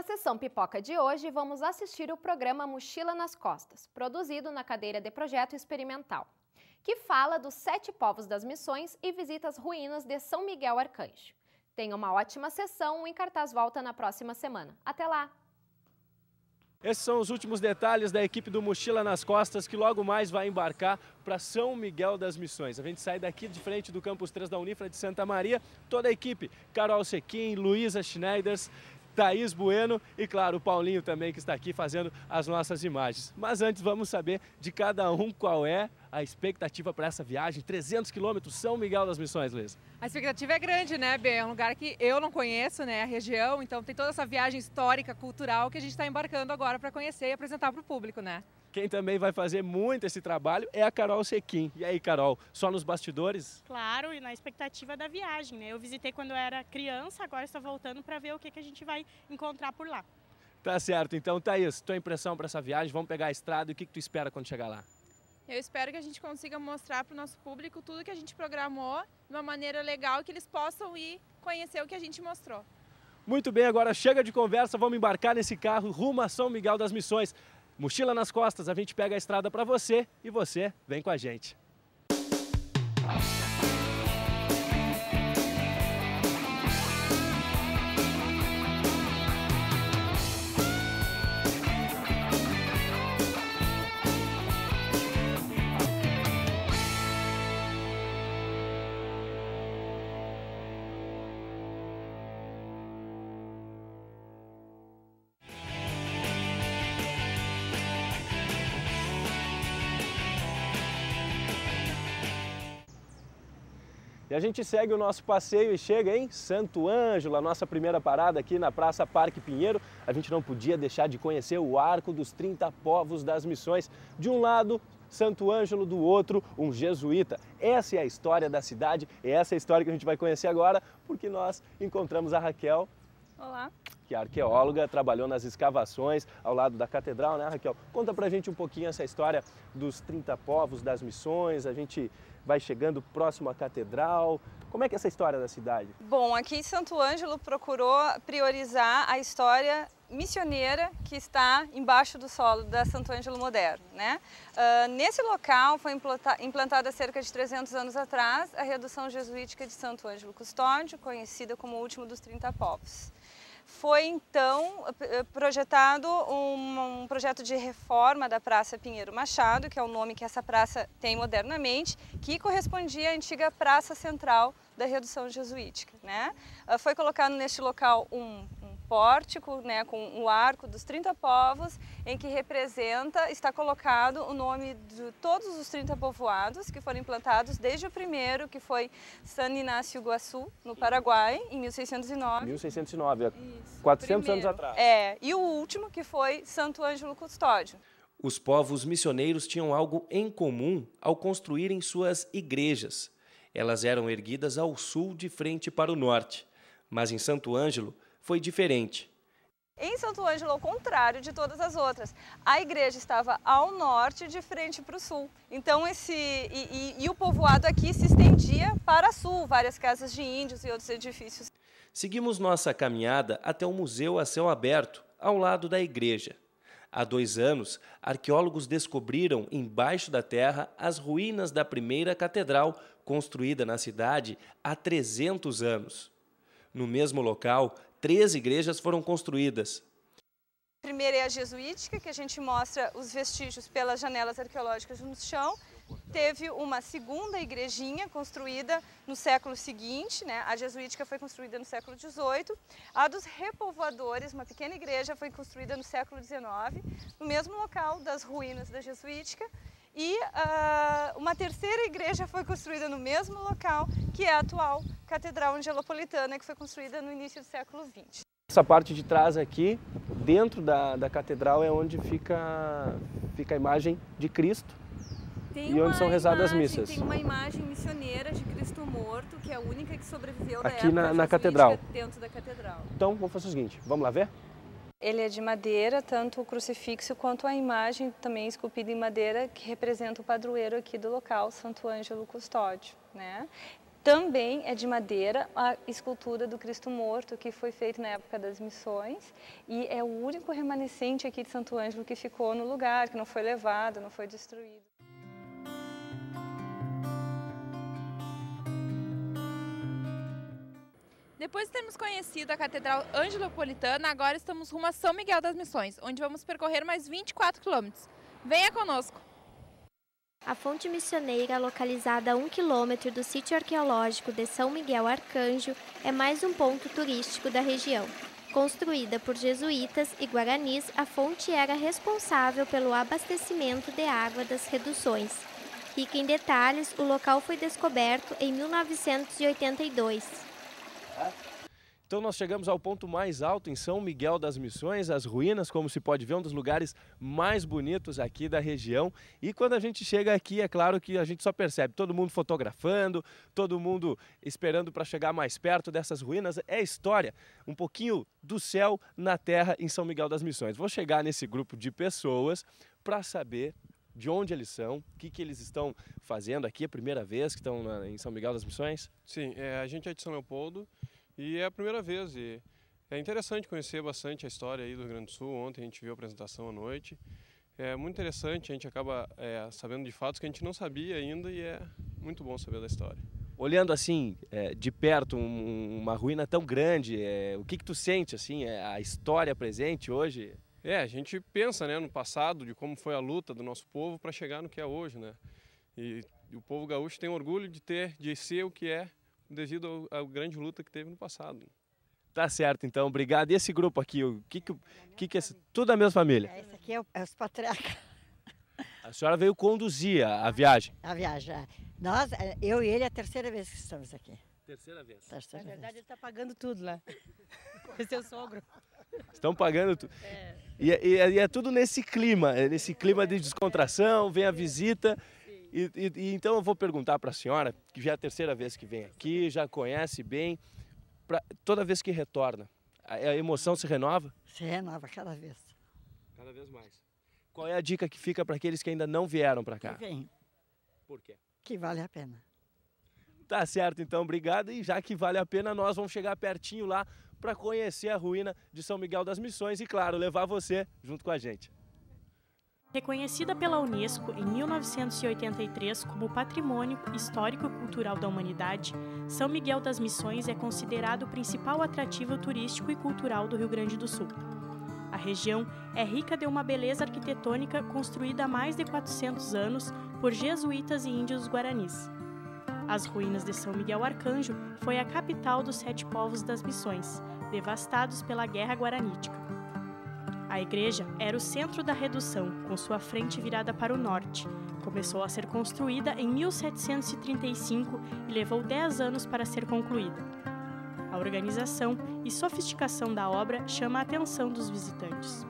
Na sessão Pipoca de hoje, vamos assistir o programa Mochila nas Costas, produzido na cadeira de Projeto Experimental, que fala dos 7 povos das missões e visita as ruínas de São Miguel Arcanjo. Tenha uma ótima sessão, o Em Cartaz volta na próxima semana. Até lá! Esses são os últimos detalhes da equipe do Mochila nas Costas, que logo mais vai embarcar para São Miguel das Missões. A gente sai daqui de frente do Campus 3 da Unifra de Santa Maria, toda a equipe, Carol Sequim, Luísa Schneiders, Thaís Bueno e, claro, o Paulinho também, que está aqui fazendo as nossas imagens. Mas antes vamos saber de cada um qual é a expectativa para essa viagem. 300 quilômetros, São Miguel das Missões, Luísa. A expectativa é grande, né, Bê? É um lugar que eu não conheço, né, a região, então tem toda essa viagem histórica, cultural que a gente está embarcando agora para conhecer e apresentar para o público, né? Quem também vai fazer muito esse trabalho é a Carol Sequim. E aí, Carol, só nos bastidores? Claro, e na expectativa da viagem, né? Eu visitei quando eu era criança, agora estou voltando para ver o que a gente vai encontrar por lá. Tá certo. Então, Thaís, tua impressão para essa viagem? Vamos pegar a estrada e o que tu espera quando chegar lá? Eu espero que a gente consiga mostrar para o nosso público tudo que a gente programou de uma maneira legal, que eles possam ir conhecer o que a gente mostrou. Muito bem, agora chega de conversa, vamos embarcar nesse carro rumo a São Miguel das Missões. Mochila nas costas, a gente pega a estrada para você e você vem com a gente. E a gente segue o nosso passeio e chega em Santo Ângelo, a nossa primeira parada aqui na Praça Parque Pinheiro. A gente não podia deixar de conhecer o Arco dos 30 Povos das Missões. De um lado, Santo Ângelo, do outro, um jesuíta. Essa é a história da cidade, e essa é a história que a gente vai conhecer agora, porque nós encontramos a Raquel. Olá. Que é arqueóloga, trabalhou nas escavações ao lado da catedral, né, Raquel? Conta pra gente um pouquinho essa história dos 30 povos das missões, a gente vai chegando próximo à catedral. Como é que é essa história da cidade? Bom, aqui em Santo Ângelo procurou priorizar a história missioneira que está embaixo do solo da Santo Ângelo moderno, né? Nesse local foi implantada há cerca de 300 anos atrás a redução jesuítica de Santo Ângelo Custódio, conhecida como o último dos 30 povos. Foi então projetado um projeto de reforma da Praça Pinheiro Machado, que é o nome que essa praça tem modernamente, que correspondia à antiga Praça Central da Redução Jesuítica, né? Foi colocado neste local um pórtico, né, com o arco dos 30 povos, em que está colocado o nome de todos os 30 povoados que foram implantados, desde o primeiro, que foi San Inácio Iguaçu, no Paraguai, em 1609. 1609, Isso, 400 anos atrás. E o último, que foi Santo Ângelo Custódio. Os povos missioneiros tinham algo em comum ao construírem suas igrejas. Elas eram erguidas ao sul de frente para o norte, mas em Santo Ângelo foi diferente. Em Santo Ângelo, ao contrário de todas as outras, a igreja estava ao norte de frente para o sul. Então o povoado aqui se estendia para sul, várias casas de índios e outros edifícios. Seguimos nossa caminhada até o museu a céu aberto, ao lado da igreja. Há 2 anos, arqueólogos descobriram embaixo da terra as ruínas da primeira catedral construída na cidade há 300 anos. No mesmo local, 3 igrejas foram construídas. A primeira é a jesuítica, que a gente mostra os vestígios pelas janelas arqueológicas no chão. Teve uma segunda igrejinha construída no século seguinte, né? A jesuítica foi construída no século XVIII. A dos repovoadores, uma pequena igreja, foi construída no século XIX, no mesmo local das ruínas da jesuítica. E uma terceira igreja foi construída no mesmo local, que é a atual Catedral Angelopolitana, que foi construída no início do século XX. Essa parte de trás aqui, dentro da catedral, é onde fica a imagem de Cristo e onde são rezadas as missas. Tem uma imagem missioneira de Cristo morto, que é a única que sobreviveu aqui na catedral, dentro da catedral. Então, vamos fazer o seguinte, vamos lá ver? Ele é de madeira, tanto o crucifixo quanto a imagem também esculpida em madeira, que representa o padroeiro aqui do local, Santo Ângelo Custódio, né? Também é de madeira a escultura do Cristo Morto, que foi feita na época das missões, e é o único remanescente aqui de Santo Ângelo que ficou no lugar, que não foi levado, não foi destruído. Depois de termos conhecido a Catedral Angelopolitana, agora estamos rumo a São Miguel das Missões, onde vamos percorrer mais 24 quilômetros. Venha conosco! A fonte missioneira, localizada a 1 quilômetro do sítio arqueológico de São Miguel Arcanjo, é mais um ponto turístico da região. Construída por jesuítas e guaranis, a fonte era responsável pelo abastecimento de água das reduções. Rica em detalhes, o local foi descoberto em 1982. Então nós chegamos ao ponto mais alto em São Miguel das Missões, as ruínas, como se pode ver, um dos lugares mais bonitos aqui da região. E quando a gente chega aqui, é claro que a gente só percebe todo mundo fotografando, todo mundo esperando para chegar mais perto dessas ruínas. É história, um pouquinho do céu na terra em São Miguel das Missões. Vou chegar nesse grupo de pessoas para saber de onde eles são, o que eles estão fazendo aqui, é a primeira vez que estão em São Miguel das Missões? Sim, a gente é de São Leopoldo. E é a primeira vez, e é interessante conhecer bastante a história aí do Rio Grande do Sul. Ontem a gente viu a apresentação à noite. É muito interessante, a gente acaba sabendo de fatos que a gente não sabia ainda e é muito bom saber da história. Olhando assim, de perto, uma ruína tão grande, o que tu sente, assim, a história presente hoje? A gente pensa, né, no passado, de como foi a luta do nosso povo para chegar no que é hoje, né? E o povo gaúcho tem orgulho de ser o que é, devido à grande luta que teve no passado. Tá certo, então, obrigado. E esse grupo aqui, o que é? Tudo da mesma família? Esse aqui é os patriarcas. A senhora veio conduzir a viagem? A viagem, Nós, eu e ele, é a terceira vez que estamos aqui. Terceira vez? Terceira Na verdade, vez. ele está pagando tudo lá. É seu sogro. Estão pagando tudo. E é tudo nesse clima de descontração, vem a visita. E então eu vou perguntar para a senhora, que já é a terceira vez que vem aqui, já conhece bem, toda vez que retorna, a emoção se renova? Se renova cada vez. Cada vez mais. Qual é a dica que fica para aqueles que ainda não vieram para cá? Que vem. Por quê? Que vale a pena. Tá certo, então, obrigado. E já que vale a pena, nós vamos chegar pertinho lá para conhecer a ruína de São Miguel das Missões e, claro, levar você junto com a gente. Reconhecida pela Unesco em 1983 como Patrimônio Histórico e Cultural da Humanidade, São Miguel das Missões é considerado o principal atrativo turístico e cultural do Rio Grande do Sul. A região é rica de uma beleza arquitetônica construída há mais de 400 anos por jesuítas e índios guaranis. As ruínas de São Miguel Arcanjo foi a capital dos 7 povos das Missões, devastados pela Guerra Guaranítica. A igreja era o centro da redução, com sua frente virada para o norte. Começou a ser construída em 1735 e levou 10 anos para ser concluída. A organização e sofisticação da obra chama a atenção dos visitantes.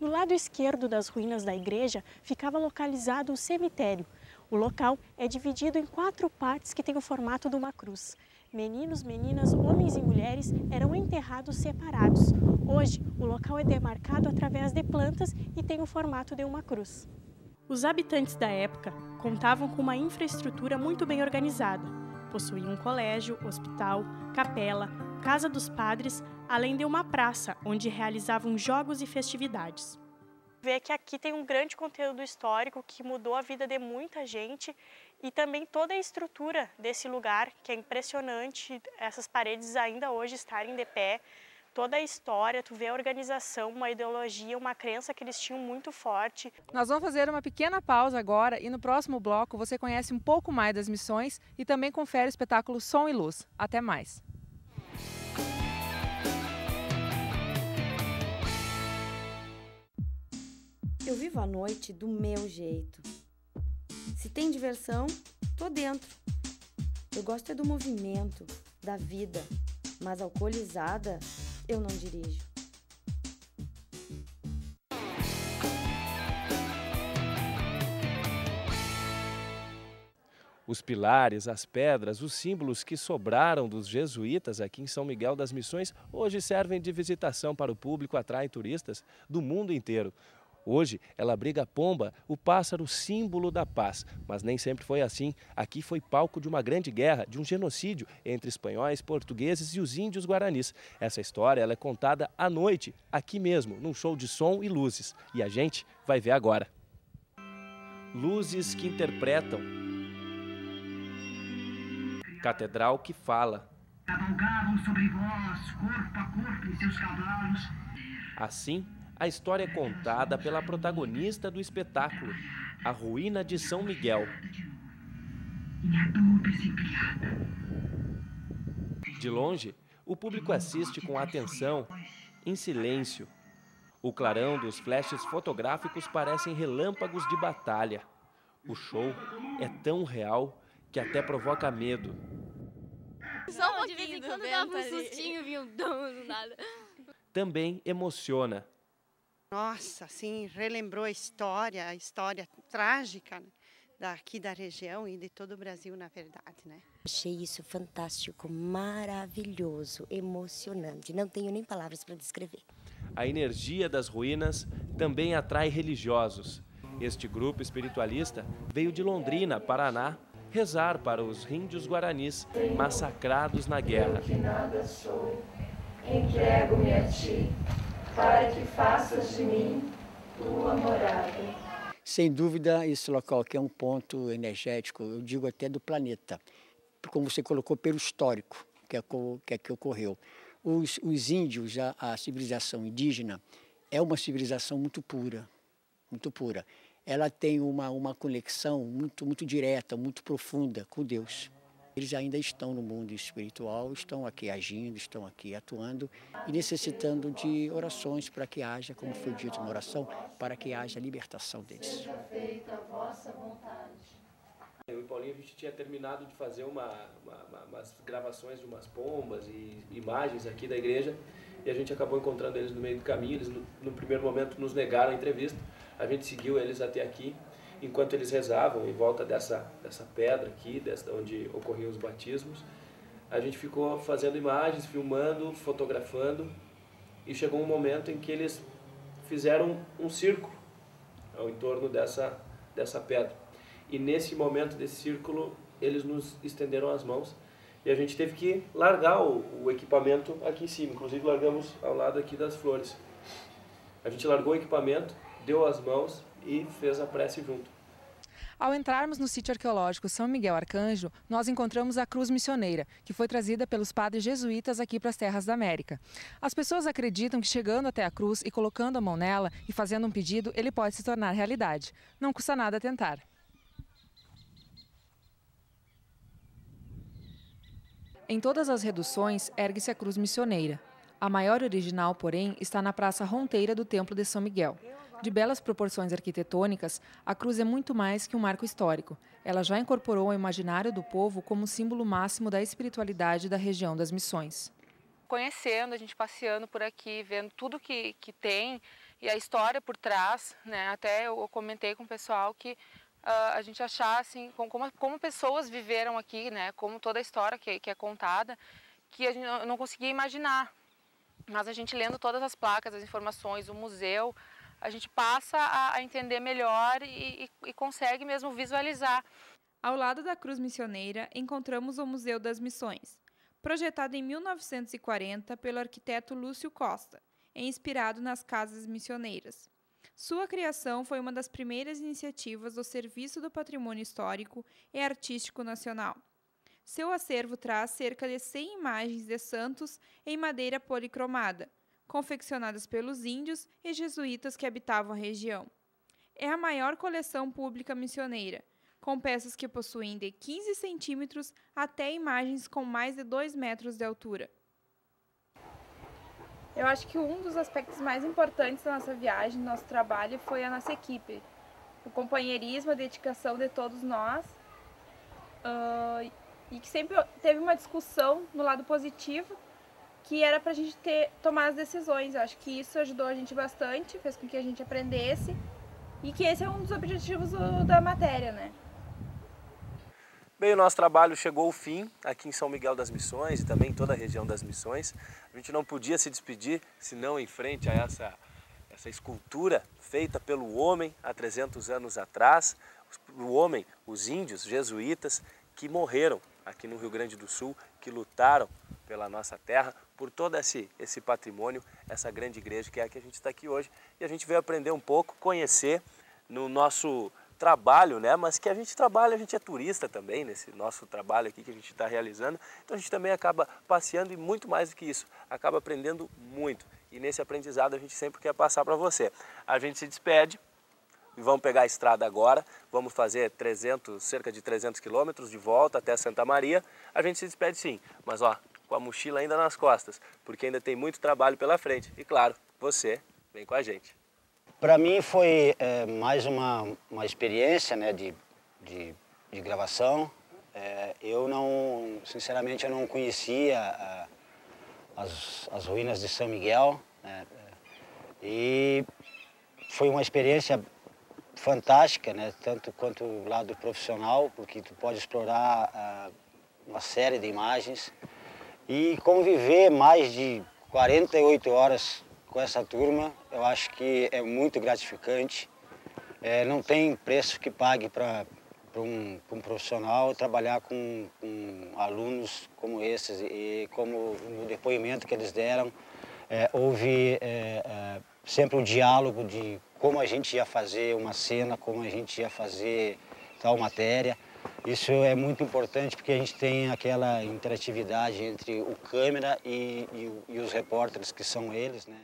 No lado esquerdo das ruínas da igreja ficava localizado o cemitério. O local é dividido em 4 partes que têm o formato de uma cruz. Meninos, meninas, homens e mulheres eram enterrados separados. Hoje, o local é demarcado através de plantas e tem o formato de uma cruz. Os habitantes da época contavam com uma infraestrutura muito bem organizada. Possuíam um colégio, hospital, capela, casa dos padres, além de uma praça onde realizavam jogos e festividades. Vê que aqui tem um grande conteúdo histórico que mudou a vida de muita gente e também toda a estrutura desse lugar, que é impressionante, essas paredes ainda hoje estarem de pé, toda a história, tu vê a organização, uma ideologia, uma crença que eles tinham muito forte. Nós vamos fazer uma pequena pausa agora e no próximo bloco você conhece um pouco mais das missões e também confere o espetáculo Som e Luz. Até mais! Eu vivo a noite do meu jeito. Se tem diversão, tô dentro. Eu gosto é do movimento, da vida, mas alcoolizada, eu não dirijo. Os pilares, as pedras, os símbolos que sobraram dos jesuítas aqui em São Miguel das Missões hoje servem de visitação para o público, atraem turistas do mundo inteiro. Hoje, ela abriga a pomba, o pássaro símbolo da paz. Mas nem sempre foi assim. Aqui foi palco de uma grande guerra, de um genocídio entre espanhóis, portugueses e os índios guaranis. Essa história ela é contada à noite, aqui mesmo, num show de som e luzes. E a gente vai ver agora. Luzes que interpretam. Catedral que fala. Cavalgavam sobre vós, corpo a corpo em seus cavalos. Assim, a história é contada pela protagonista do espetáculo, a ruína de São Miguel. De longe, o público assiste com atenção, em silêncio. O clarão dos flashes fotográficos parecem relâmpagos de batalha. O show é tão real que até provoca medo. Só de vez em quando dava um sustinho, vinha um dom do nada. Também emociona. Nossa, assim, relembrou a história trágica, né, daqui da região e de todo o Brasil, na verdade, né? Achei isso fantástico, maravilhoso, emocionante. Não tenho nem palavras para descrever. A energia das ruínas também atrai religiosos. Este grupo espiritualista veio de Londrina, Paraná, rezar para os índios guaranis massacrados na guerra. Que nada sou, entrego-me a ti, para que faças de mim tua morada. Sem dúvida, esse local aqui é um ponto energético, eu digo até do planeta, como você colocou, pelo histórico que ocorreu. Os índios, a civilização indígena, é uma civilização muito pura, muito pura. Ela tem uma conexão muito direta, muito profunda com Deus. Eles ainda estão no mundo espiritual, estão aqui agindo, estão aqui atuando e necessitando de orações para que haja, como foi dito na oração, para que haja a libertação deles. Seja feita a vossa vontade. Eu e Paulinho, a gente tinha terminado de fazer umas gravações de umas pombas e imagens aqui da igreja e a gente acabou encontrando eles no meio do caminho. Eles, no primeiro momento, nos negaram a entrevista. A gente seguiu eles até aqui. Enquanto eles rezavam em volta dessa pedra aqui, onde ocorriam os batismos, a gente ficou fazendo imagens, filmando, fotografando, e chegou um momento em que eles fizeram um círculo ao entorno dessa pedra. E nesse momento desse círculo, eles nos estenderam as mãos e a gente teve que largar o equipamento aqui em cima, inclusive largamos ao lado aqui das flores. A gente largou o equipamento, deu as mãos e fez a prece junto. Ao entrarmos no sítio arqueológico São Miguel Arcanjo, nós encontramos a cruz missioneira, que foi trazida pelos padres jesuítas aqui para as terras da América. As pessoas acreditam que chegando até a cruz e colocando a mão nela e fazendo um pedido, ele pode se tornar realidade. Não custa nada tentar. Em todas as reduções, ergue-se a cruz missioneira. A maior original, porém, está na Praça Ronteira do Templo de São Miguel. De belas proporções arquitetônicas, a cruz é muito mais que um marco histórico. Ela já incorporou ao imaginário do povo como símbolo máximo da espiritualidade da região das Missões. Conhecendo, a gente passeando por aqui, vendo tudo que tem e a história por trás, né? Até eu comentei com o pessoal que a gente achar assim, como pessoas viveram aqui, né? Como toda a história que é contada, que a gente não conseguia imaginar. Mas a gente lendo todas as placas, as informações, o museu, a gente passa a entender melhor e consegue mesmo visualizar. Ao lado da Cruz Missioneira, encontramos o Museu das Missões, projetado em 1940 pelo arquiteto Lúcio Costa, e inspirado nas casas missioneiras. Sua criação foi uma das primeiras iniciativas do Serviço do Patrimônio Histórico e Artístico Nacional. Seu acervo traz cerca de 100 imagens de santos em madeira policromada, confeccionadas pelos índios e jesuítas que habitavam a região. É a maior coleção pública missioneira, com peças que possuem de 15 centímetros até imagens com mais de 2 metros de altura. Eu acho que um dos aspectos mais importantes da nossa viagem, do nosso trabalho, foi a nossa equipe. O companheirismo, a dedicação de todos nós, e que sempre teve uma discussão no lado positivo, que era para a gente tomar as decisões. Eu acho que isso ajudou a gente bastante, fez com que a gente aprendesse, e que esse é um dos objetivos da matéria, né? Bem, o nosso trabalho chegou ao fim aqui em São Miguel das Missões e também em toda a região das Missões. A gente não podia se despedir, senão em frente a essa essa escultura feita pelo homem há 300 anos atrás, o homem, os índios jesuítas que morreram aqui no Rio Grande do Sul, que lutaram pela nossa terra, por todo esse patrimônio, essa grande igreja que é a que a gente está aqui hoje. E a gente veio aprender um pouco, conhecer no nosso trabalho, né? Mas que a gente trabalha, a gente é turista também nesse nosso trabalho aqui que a gente está realizando. Então a gente também acaba passeando e muito mais do que isso, acaba aprendendo muito. E nesse aprendizado a gente sempre quer passar para você. A gente se despede e vamos pegar a estrada agora, vamos fazer cerca de 300 quilômetros de volta até Santa Maria. A gente se despede sim, mas ó, com a mochila ainda nas costas, porque ainda tem muito trabalho pela frente. E claro, você vem com a gente. Para mim foi mais uma experiência, né, de gravação. Sinceramente, eu não conhecia as ruínas de São Miguel, né, e foi uma experiência fantástica, né, tanto quanto o lado profissional, porque tu pode explorar uma série de imagens e conviver mais de 48 horas com essa turma. Eu acho que é muito gratificante. Não tem preço que pague para um profissional trabalhar com alunos como esses. E como no depoimento que eles deram, houve sempre um diálogo de como a gente ia fazer uma cena, como a gente ia fazer tal matéria. Isso é muito importante porque a gente tem aquela interatividade entre o câmera e os repórteres, que são eles, né?